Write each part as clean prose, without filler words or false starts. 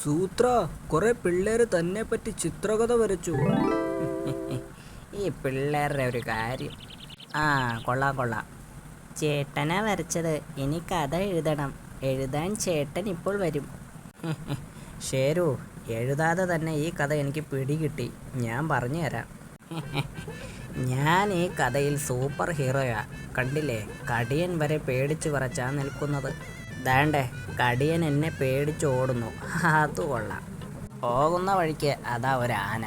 സൂത്ര കുറെ പിള്ളേര് തന്നെ പറ്റി ചിത്രകഥ വരച്ചു. ഈ പിള്ളേരുടെ ഒരു കാര്യം. ആ, കൊള്ളാം കൊള്ളാം. ചേട്ടനാ വരച്ചത്. ഇനി കഥ എഴുതണം. എഴുതാൻ ചേട്ടൻ ഇപ്പോൾ വരും. ശരു, എഴുതാതെ തന്നെ ഈ കഥ എനിക്ക് പിടികിട്ടി. ഞാൻ പറഞ്ഞു തരാം. ഞാൻ ഈ കഥയിൽ സൂപ്പർ ഹീറോയാ. കണ്ടില്ലേ, കടിയൻ വരെ പേടിച്ച് വരച്ചാ നിൽക്കുന്നത്. ദാണ്ടേ, കടിയൻ എന്നെ പേടിച്ച് ഓടുന്നു. അത് കൊള്ളാം. പോകുന്ന വഴിക്ക് അതാ ഒരു ആന.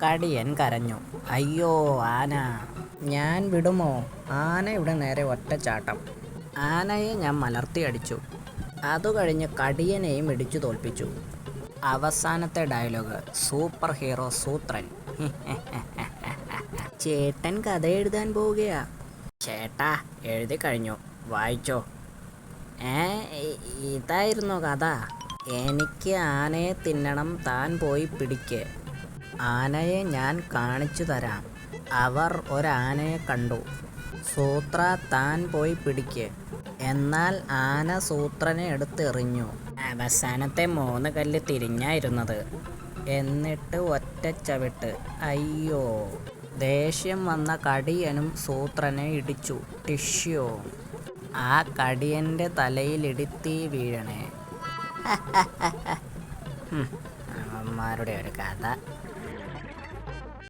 കടിയൻ കരഞ്ഞു, അയ്യോ ആന. ഞാൻ വിടുമോ? ആന ഇവിടെ നേരെ ഒറ്റച്ചാട്ടം. ആനയെ ഞാൻ മലർത്തി അടിച്ചു. അതു കഴിഞ്ഞ് കടിയനെയും ഇടിച്ചു തോൽപ്പിച്ചു. അവസാനത്തെ ഡയലോഗ് സൂപ്പർ ഹീറോ സൂത്രൻ. ചേട്ടൻ കഥ എഴുതാൻ പോവുകയാ. ചേട്ടാ, എഴുതി കഴിഞ്ഞു, വായിച്ചോ. ഇതായിരുന്നു കഥ. എനിക്ക് ആനയെ തിന്നണം, താൻ പോയി പിടിക്ക്. ആനയെ ഞാൻ കാണിച്ചു തരാം. അവർ ഒരാനയെ കണ്ടു. സൂത്ര, താൻ പോയി പിടിക്ക്. എന്നാൽ ആന സൂത്രനെ എടുത്തെറിഞ്ഞു. അവസാനത്തെ 3 കല്ല് തിരിഞ്ഞായിരുന്നത്. എന്നിട്ട് ഒറ്റ ചവിട്ട്. അയ്യോ. ദേഷ്യം വന്ന കടിയനും സൂത്രനെ ഇടിച്ചു. ടിഷ്യൂ. ആ കടിയൻ്റെ തലയിൽ ഇടിത്തീ വീഴണേ. അവന്മാരുടെ ഒരു കഥ.